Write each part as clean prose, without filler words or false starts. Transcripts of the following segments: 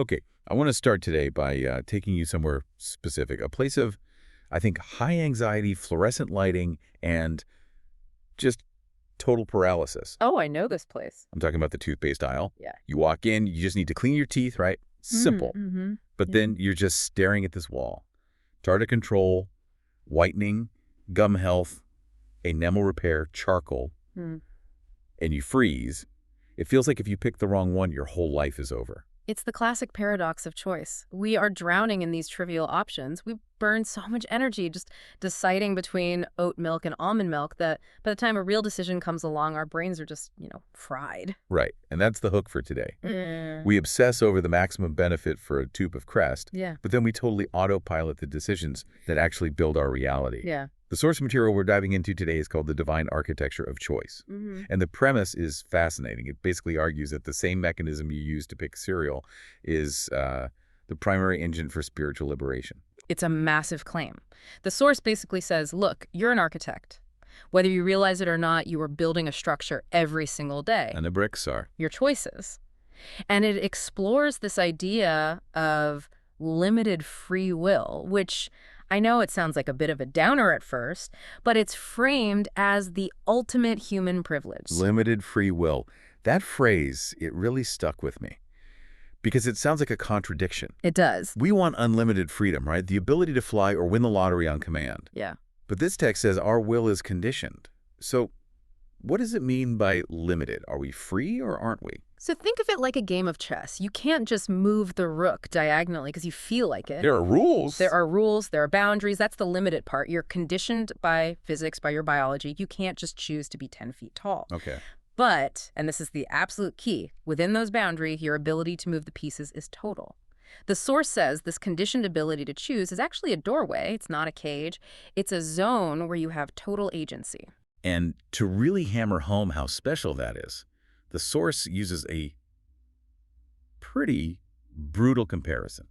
Okay, I want to start today by taking you somewhere specific, a place of, I think, high anxiety, fluorescent lighting, and just total paralysis. Oh, I know this place. I'm talking about the toothpaste aisle. Yeah. You walk in, you just need to clean your teeth, right? Simple. Mm-hmm. But Yeah. then you're just staring at this wall. Tartar control, whitening, gum health, enamel repair, charcoal, Mm. and you freeze. It feels like if you pick the wrong one, your whole life is over. It's the classic paradox of choice. We are drowning in these trivial options. We burn so much energy just deciding between oat milk and almond milk that by the time a real decision comes along, our brains are just, fried. Right, and that's the hook for today. Mm. We obsess over the maximum benefit for a tube of Crest, Yeah. but then we totally autopilot the decisions that actually build our reality. Yeah. The source material we're diving into today is called The Divine Architecture of Choice. Mm-hmm. And the premise is fascinating. It basically argues that the same mechanism you use to pick cereal is the primary engine for spiritual liberation. It's a massive claim. The source basically says, look, you're an architect. Whether you realize it or not, you are building a structure every single day. And the bricks are. Your choices. And it explores this idea of limited free will, which I know it sounds like a bit of a downer at first, but it's framed as the ultimate human privilege. Limited free will. That phrase, it really stuck with me because it sounds like a contradiction. It does. We want unlimited freedom, right? The ability to fly or win the lottery on command. Yeah. But this text says our will is conditioned. So what does it mean by limited? Are we free or aren't we? So think of it like a game of chess. You can't just move the rook diagonally because you feel like it. There are rules. There are rules, there are boundaries. That's the limited part. You're conditioned by physics, by your biology. You can't just choose to be 10 feet tall. Okay. But, and this is the absolute key, within those boundaries, your ability to move the pieces is total. The source says this conditioned ability to choose is actually a doorway. It's not a cage. It's a zone where you have total agency. And to really hammer home how special that is, the source uses a pretty brutal comparison.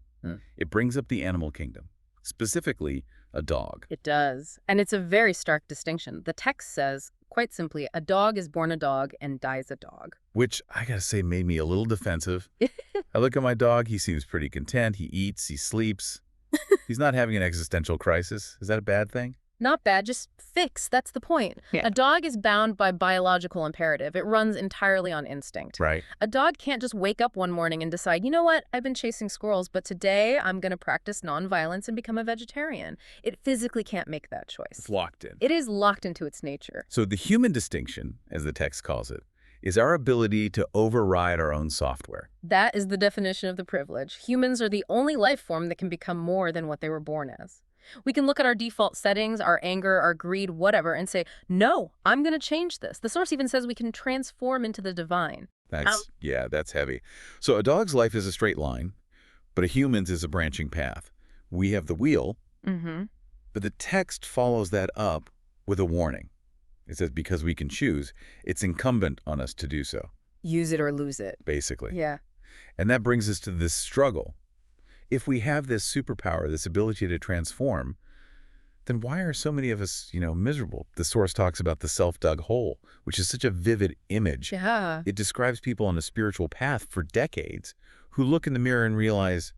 It brings up the animal kingdom, specifically a dog. It does. And it's a very stark distinction. The text says, quite simply, a dog is born a dog and dies a dog. Which, I gotta say, made me a little defensive. I look at my dog, he seems pretty content, he eats, he sleeps. He's not having an existential crisis. Is that a bad thing? Not bad, just fixed. That's the point. Yeah. A dog is bound by biological imperative. It runs entirely on instinct. Right. A dog can't just wake up one morning and decide, you know what, I've been chasing squirrels, but today I'm going to practice nonviolence and become a vegetarian. It physically can't make that choice. It's locked in. It is locked into its nature. So the human distinction, as the text calls it, is our ability to override our own software. That is the definition of the privilege. Humans are the only life form that can become more than what they were born as. We can look at our default settings, our anger, our greed, whatever, and say, no, I'm going to change this. The source even says we can transform into the divine. Yeah, that's heavy. So a dog's life is a straight line, but a human's is a branching path. We have the wheel, but the text follows that up with a warning. It says because we can choose, it's incumbent on us to do so. Use it or lose it. Basically. Yeah. And that brings us to this struggle. If we have this superpower, this ability to transform, then why are so many of us, miserable? The source talks about the self-dug hole, which is such a vivid image. Yeah. It describes people on a spiritual path for decades who look in the mirror and realize,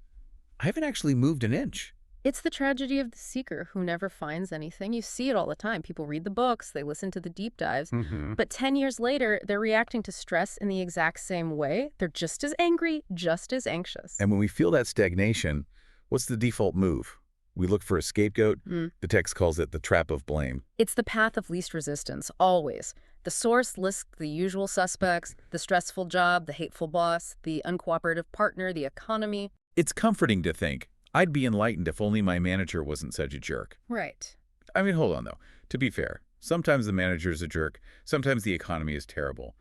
I haven't actually moved an inch. It's the tragedy of the seeker who never finds anything. You see it all the time. People read the books, they listen to the deep dives, but 10 years later, they're reacting to stress in the exact same way. They're just as angry, just as anxious. And when we feel that stagnation, what's the default move? We look for a scapegoat. The text calls it the trap of blame. It's the path of least resistance, always. The source lists the usual suspects, the stressful job, the hateful boss, the uncooperative partner, the economy. It's comforting to think, I'd be enlightened if only my manager wasn't such a jerk. Right. I mean, hold on, though. To be fair, sometimes the manager's a jerk, sometimes the economy is terrible.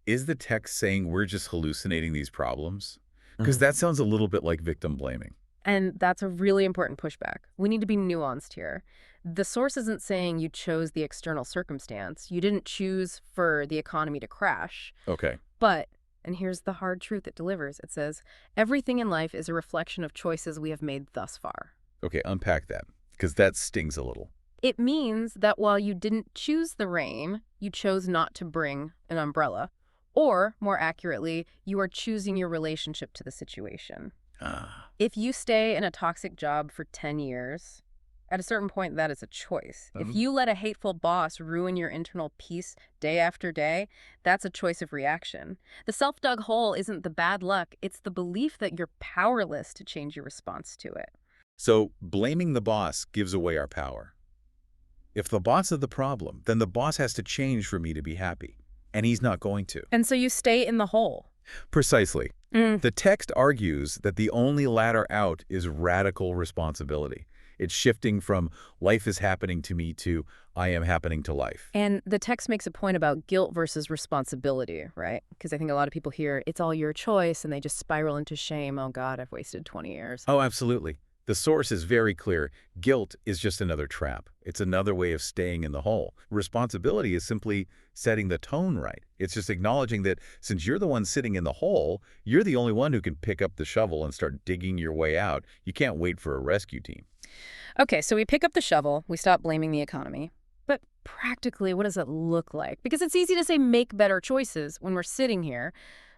Is the text saying we're just hallucinating these problems? Because that sounds a little bit like victim blaming. And that's a really important pushback. We need to be nuanced here. The source isn't saying you chose the external circumstance. You didn't choose for the economy to crash. Okay. But, and here's the hard truth it delivers, it says, everything in life is a reflection of choices we have made thus far. Okay, unpack that, because that stings a little. It means that while you didn't choose the rain, you chose not to bring an umbrella. Or, more accurately, you are choosing your relationship to the situation. Ah. If you stay in a toxic job for 10 years, at a certain point, that is a choice. If you let a hateful boss ruin your internal peace day after day, that's a choice of reaction. The self-dug hole isn't the bad luck, it's the belief that you're powerless to change your response to it. So blaming the boss gives away our power. If the boss is the problem, then the boss has to change for me to be happy. And he's not going to. And so you stay in the hole. Precisely. The text argues that the only ladder out is radical responsibility. It's shifting from life is happening to me to I am happening to life. And the text makes a point about guilt versus responsibility, right? Because I think a lot of people hear, it's all your choice, and they just spiral into shame. Oh, God, I've wasted 20 years. Oh, absolutely. The source is very clear. Guilt is just another trap. It's another way of staying in the hole. Responsibility is simply setting the tone right. It's just acknowledging that since you're the one sitting in the hole, you're the only one who can pick up the shovel and start digging your way out. You can't wait for a rescue team. Okay, so we pick up the shovel, we stop blaming the economy. But practically, what does it look like? Because it's easy to say make better choices when we're sitting here,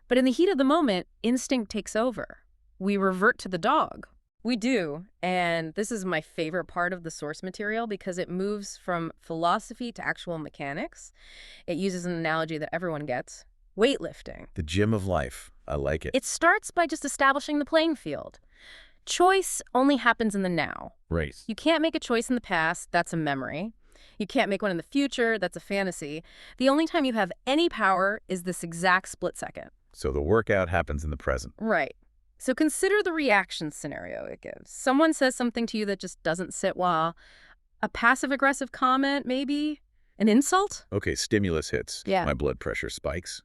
but in the heat of the moment, instinct takes over. We revert to the dog. We do, and this is my favorite part of the source material because it moves from philosophy to actual mechanics. It uses an analogy that everyone gets, weightlifting. The gym of life. I like it. It starts by just establishing the playing field. Choice only happens in the now. Right. You can't make a choice in the past, that's a memory. You can't make one in the future, that's a fantasy. The only time you have any power is this exact split second. So the workout happens in the present. Right. So consider the reaction scenario it gives. Someone says something to you that just doesn't sit well. A passive-aggressive comment, maybe? An insult? Okay, stimulus hits. Yeah. My blood pressure spikes.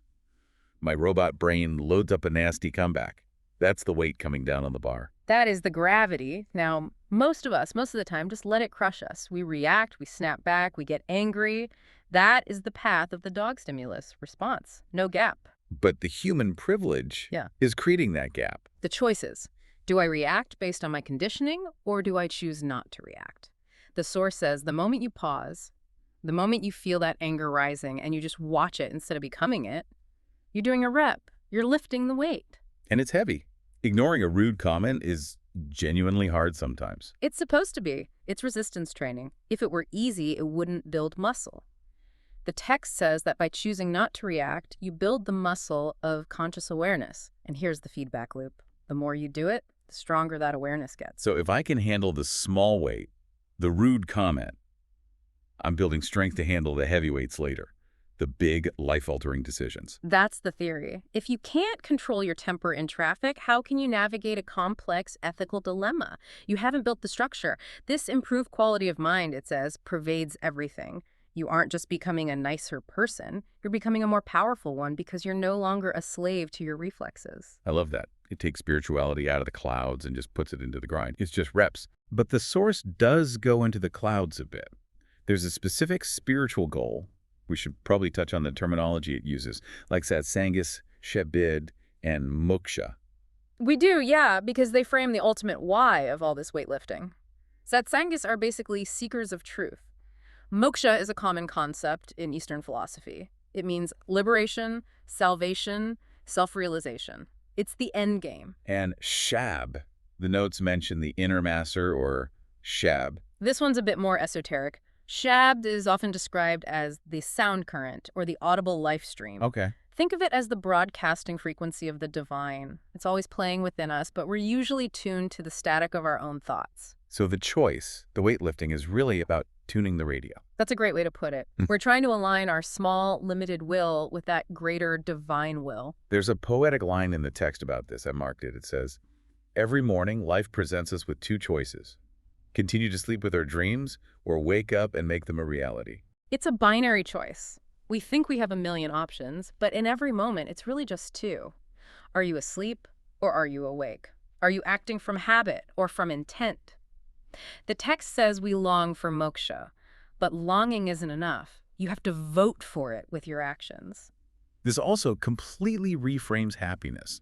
My robot brain loads up a nasty comeback. That's the weight coming down on the bar. That is the gravity. Now, most of us, most of the time, just let it crush us. We react, we snap back, we get angry. That is the path of the dog stimulus response. No gap. But the human privilege is creating that gap. The choices. Do I react based on my conditioning, or do I choose not to react? The source says the moment you pause, the moment you feel that anger rising and you just watch it instead of becoming it, you're doing a rep. You're lifting the weight. And it's heavy. Ignoring a rude comment is genuinely hard sometimes. It's supposed to be. It's resistance training. If it were easy, it wouldn't build muscle. The text says that by choosing not to react, you build the muscle of conscious awareness. And here's the feedback loop. The more you do it, the stronger that awareness gets. So if I can handle the small weight, the rude comment, I'm building strength to handle the heavyweights later, the big life-altering decisions. That's the theory. If you can't control your temper in traffic, how can you navigate a complex ethical dilemma? You haven't built the structure. This improved quality of mind, it says, pervades everything. You aren't just becoming a nicer person, you're becoming a more powerful one because you're no longer a slave to your reflexes. I love that. It takes spirituality out of the clouds and just puts it into the grind. It's just reps. But the source does go into the clouds a bit. There's a specific spiritual goal. We should probably touch on the terminology it uses, like satsangas, shabid, and moksha. We do, yeah, because they frame the ultimate why of all this weightlifting. Satsangas are basically seekers of truth. Moksha is a common concept in Eastern philosophy. It means liberation, salvation, self-realization. It's the end game. And shab, the notes mention the inner master or shab. This one's a bit more esoteric. Shabd is often described as the sound current or the audible life stream. Okay. Think of it as the broadcasting frequency of the divine. It's always playing within us, but we're usually tuned to the static of our own thoughts. So the choice, the weightlifting, is really about tuning the radio. That's a great way to put it. We're trying to align our small, limited will with that greater divine will. There's a poetic line in the text about this. I marked it. It says, every morning, life presents us with two choices. Continue to sleep with our dreams or wake up and make them a reality. It's a binary choice. We think we have a million options, but in every moment, it's really just two. Are you asleep or are you awake? Are you acting from habit or from intent? The text says we long for moksha, but longing isn't enough. You have to vote for it with your actions. This also completely reframes happiness.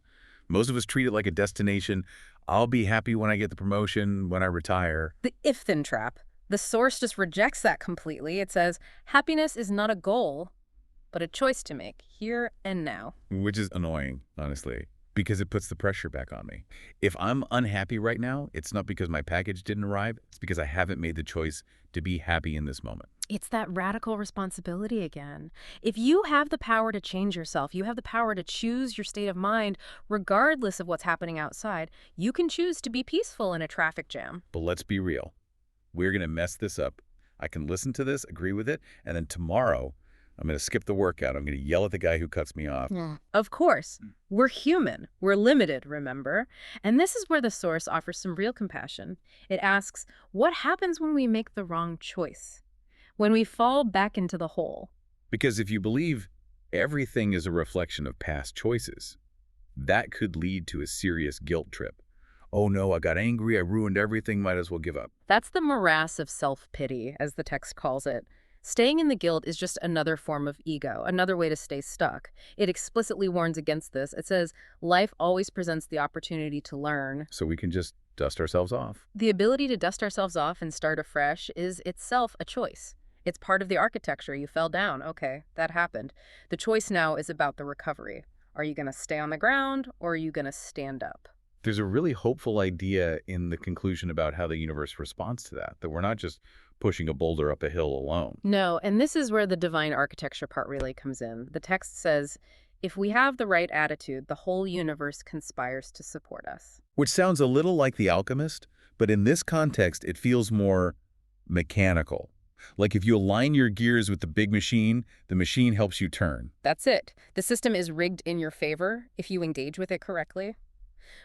Most of us treat it like a destination. I'll be happy when I get the promotion, when I retire. The if-then trap. The source just rejects that completely. It says, happiness is not a goal, but a choice to make here and now. Which is annoying, honestly, because it puts the pressure back on me. If I'm unhappy right now, it's not because my package didn't arrive. It's because I haven't made the choice to be happy in this moment. It's that radical responsibility again. If you have the power to change yourself, you have the power to choose your state of mind, regardless of what's happening outside, you can choose to be peaceful in a traffic jam. But let's be real. We're going to mess this up. I can listen to this, agree with it, and then tomorrow I'm going to skip the workout. I'm going to yell at the guy who cuts me off. Of course, we're human. We're limited, remember? And this is where the Source offers some real compassion. It asks, what happens when we make the wrong choice? When we fall back into the hole? Because if you believe everything is a reflection of past choices, that could lead to a serious guilt trip. Oh no, I got angry, I ruined everything, might as well give up. That's the morass of self-pity, as the text calls it. Staying in the guilt is just another form of ego, another way to stay stuck. It explicitly warns against this. It says, life always presents the opportunity to learn. So we can just dust ourselves off. The ability to dust ourselves off and start afresh is itself a choice. It's part of the architecture. You fell down. Okay, that happened. The choice now is about the recovery. Are you going to stay on the ground or are you going to stand up? There's a really hopeful idea in the conclusion about how the universe responds to that we're not just pushing a boulder up a hill alone. No, and this is where the divine architecture part really comes in. The text says, if we have the right attitude, the whole universe conspires to support us. Which sounds a little like The Alchemist, but in this context, it feels more mechanical. Like if you align your gears with the big machine, the machine helps you turn. That's it. The system is rigged in your favor if you engage with it correctly.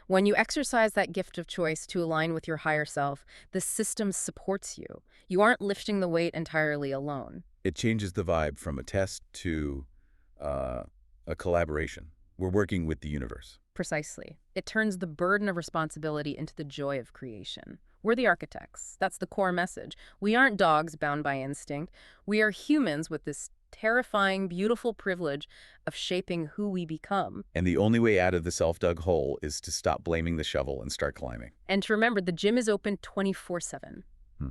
When you exercise that gift of choice to align with your higher self, the system supports you. You aren't lifting the weight entirely alone. It changes the vibe from a test to a collaboration. We're working with the universe. Precisely. It turns the burden of responsibility into the joy of creation. We're the architects. That's the core message. We aren't dogs bound by instinct. We are humans with this terrifying, beautiful privilege of shaping who we become. And the only way out of the self-dug hole is to stop blaming the shovel and start climbing. And to remember, the gym is open 24/7.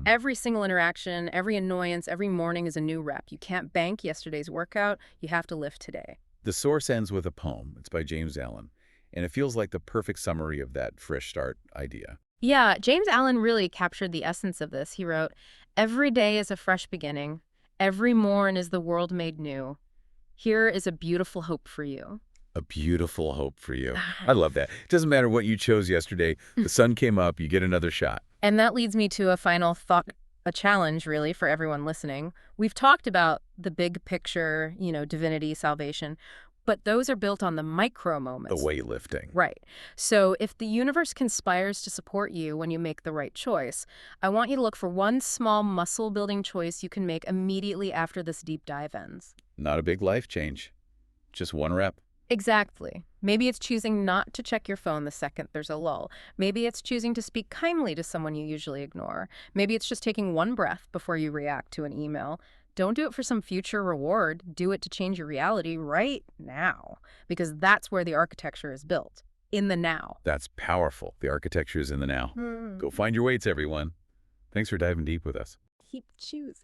Every single interaction, every annoyance, every morning is a new rep. You can't bank yesterday's workout. You have to lift today. The Source ends with a poem. It's by James Allen. And it feels like the perfect summary of that fresh start idea. Yeah, James Allen really captured the essence of this. He wrote, every day is a fresh beginning. Every morn is the world made new. Here is a beautiful hope for you. A beautiful hope for you. I love that. It doesn't matter what you chose yesterday. The sun came up, you get another shot. And that leads me to a final thought, a challenge really for everyone listening. We've talked about the big picture, divinity, salvation, but those are built on the micro moments. The weightlifting. Right. So if the universe conspires to support you when you make the right choice, I want you to look for one small muscle-building choice you can make immediately after this deep dive ends. Not a big life change. Just one rep. Exactly. Maybe it's choosing not to check your phone the second there's a lull. Maybe it's choosing to speak kindly to someone you usually ignore. Maybe it's just taking one breath before you react to an email. Don't do it for some future reward. Do it to change your reality right now, because that's where the architecture is built, in the now. That's powerful. The architecture is in the now. Go find your weights, everyone. Thanks for diving deep with us. Keep choosing.